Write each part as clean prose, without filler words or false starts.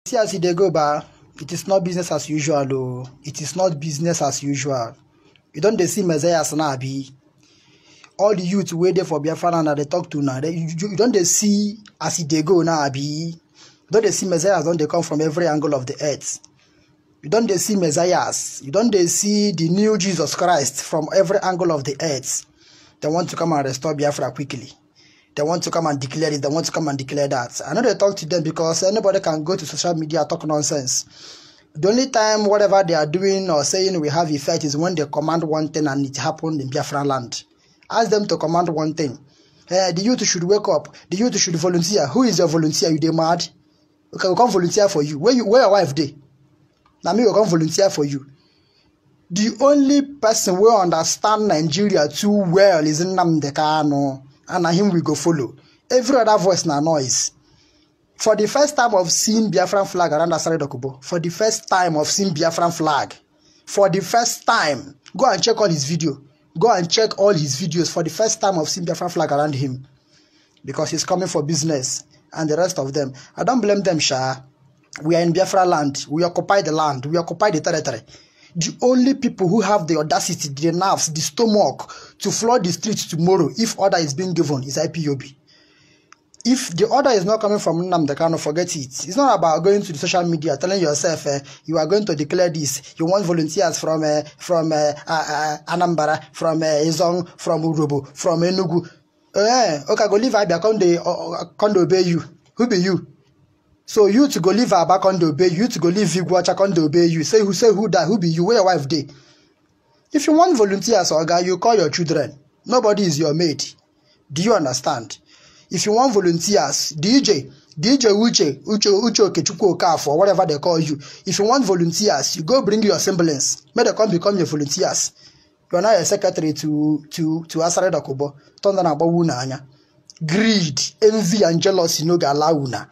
See as they go by, it is not business as usual though. It is not business as usual. You don't see Messiah now be. All the youth waiting for Biafra and they talk to now. You don't see as they go now be. You don't see Messiahs, don't they come from every angle of the earth. You don't see Messiahs. You don't see the new Jesus Christ from every angle of the earth. They want to come and restore Biafra quickly. They want to come and declare it. They want to come and declare that. I know they talk to them because anybody can go to social media and talk nonsense. The only time whatever they are doing or saying we have effect is when they command one thing and it happened in Biafra land. Ask them to command one thing. The youth should wake up. The youth should volunteer. Who is your volunteer? You they mad? Okay, we come volunteer for you. Where your wife dey? Now me we come volunteer for you. The only person who understand Nigeria too well is Nnamdi Kanu. And him we go follow. Every other voice na noise. For the first time of seeing Biafran flag around Asare Dokubo, for the first time of seeing Biafran flag, for the first time, go and check all his video. Go and check all his videos for the first time of seeing Biafran flag around him. Because he's coming for business and the rest of them. I don't blame them, Sha. We are in Biafra land. We occupy the land. We occupy the territory. The only people who have the audacity, the nerves, the stomach to flood the streets tomorrow if order is being given is IPOB. If the order is not coming from Nnamdi Kanu, forget it. It's not about going to the social media telling yourself you are going to declare this. You want volunteers from Anambra, from Izong, from Urobo, from Enugu. Okay, go leave Abia, come obey you. Who be you? So you to go leave Abba, come obey you. You to go leave Vigwacha, come obey you. Say who die? Who be you? Where your wife dey? If you want volunteers, Oga, you call your children. Nobody is your mate. Do you understand? If you want volunteers, DJ Uche Okechukwu Okafo, or whatever they call you. If you want volunteers, you go bring your semblance. May they come become your volunteers. You are now a secretary to Asare Dokubo. Turn down about una. Greed, envy, and jealousy no go allow una.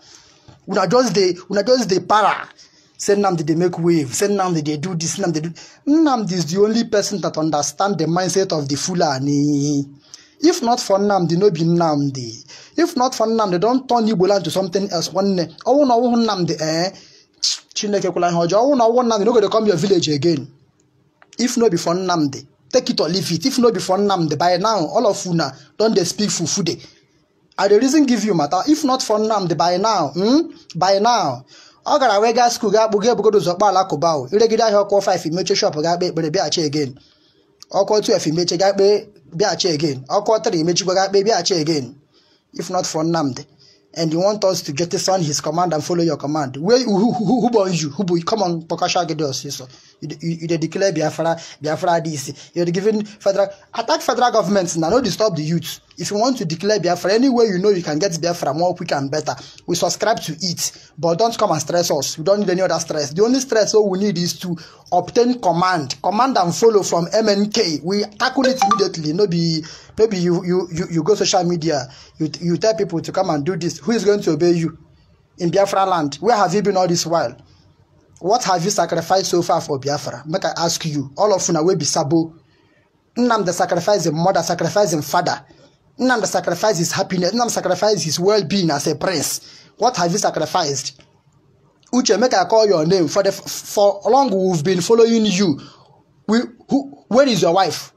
Una just dey para. Say Nnamdi they make wave. Say Nnamdi they do this. Nnamdi is the only person that understands the mindset of the Fulani. If not for Nnamdi, no be Nnamdi. If not for Nnamdi, don't turn Igbo land to something else. One day, oh no, Nnamdi, Chineke kula hojo. Oh no, Nnamdi, no go to come your village again. If not be for Nnamdi, take it or leave it. If not be for Nnamdi, by now all of una don't they speak Fufude. And the reason give you matter. If not for Nnamdi, by now. Ọ gara wega school ga buge bugo zokpa ala kubao. Iregide ahia okwo 5 imeche shop ga kpe ekpere biachi again. Okwo 12 imeche ga kpe biachi again. Okwo 3 imeche ga kpe biachi again. If not for Nnamdi. And you want us to jettison his command and follow your command. Who born you? Come on, Pokasha Gedos. You declare Biafra this. You're giving federal attack federal governments now. No disturb the youth. If you want to declare Biafra anyway, you know you can get Biafra more quick and better. We subscribe to it, but don't come and stress us. We don't need any other stress. The only stress all we need is to obtain command and follow from MNK. We tackle it immediately. Maybe you go social media. You tell people to come and do this. Who is going to obey you in Biafra land? Where have you been all this while? What have you sacrificed so far for Biafra? Make I ask you. All of you will be sabo. Nnamdi sacrificed his mother, sacrificed his father. Nnamdi sacrificed his happiness. Nnamdi sacrificed his well-being as a prince. What have you sacrificed? Uche, make I call your name. For long we've been following you. Where is your wife?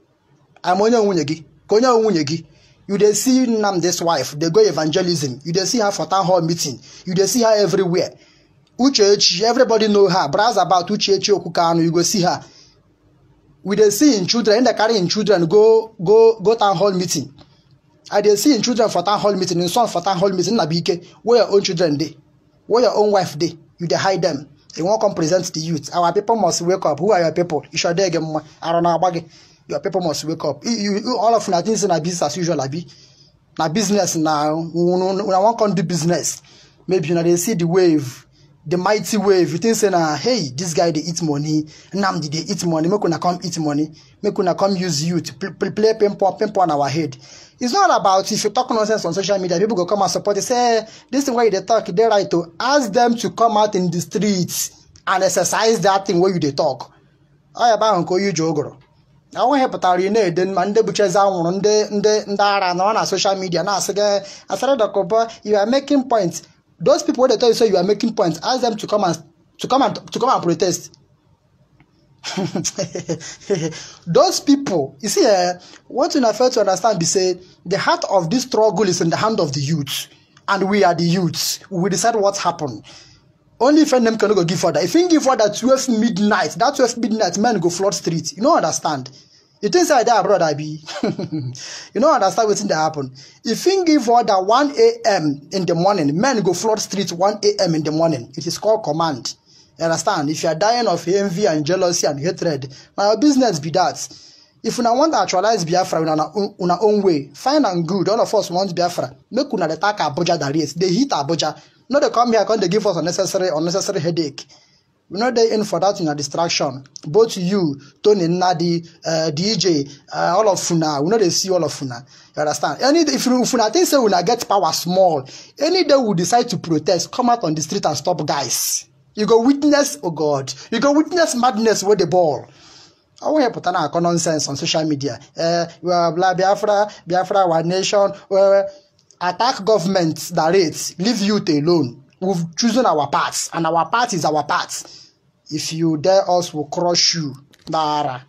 I'm Onye Nwunyegi. You dey see Nnamdi's wife. They go evangelism. You dey see her for town hall meeting. You dey see her everywhere. Uche, everybody know her. Browse about Uche Okukanu. You go see her. We dey see in children. They carry in children go town hall meeting. I dey see in children for town hall meeting. In son for town hall meeting. Nabike, where your own children dey? Where your own wife dey? You dey hide them. They won't come present the youth. Our people must wake up. Who are your people? You should get more. I don't know about it. Your people must wake up. You all of you things in a business as usual. Na business now. When I want to do business, maybe they see the wave, the mighty wave. You think say hey, this guy they eat money. Nnamdi they eat money. Make una come eat money. Make una come use you to play pimpo on our head. It's not about if you talk nonsense on social media, people go come and support. They say this thing where they talk, they right to ask them to come out in the streets and exercise that thing where you they talk. I about uncle you jogoro. I want help at then Mande Butchers on the social media. Now, I said, you are making points. Those people when they tell you say you are making points, ask them to come and protest. Those people, you see, one thing I fail to understand is say the heart of this struggle is in the hand of the youth, and we are the youths. We decide what happened. Only if them cannot go give further. If you give further 12 midnight, that 12 midnight men go flood street. You don't understand. You think like that, brother, be? You don't understand what's in that happen. If you give order 1 a.m. in the morning, men go flood street 1 a.m. in the morning. It is called command. You understand? If you are dying of envy and jealousy and hatred, now your business be that. If you want to actualize Biafra in our own way, fine and good. All of us want Biafra. Make una attack Abuja that is. They hit Abuja. No, they come here and they give us unnecessary headache. We know they in for that in a distraction. Both you, Tony, Nadi, DJ, all of Funa. We know they see all of Funa. You understand? If Funa think say we na get power small, any day we decide to protest, come out on the street and stop guys. You go witness, oh God, you go witness madness with the ball. I won't put on nonsense on social media. We are Biafra, our nation. Attack governments direct, leave youth alone. We've chosen our path, and our path is our path. If you dare us, we'll crush you. Dara.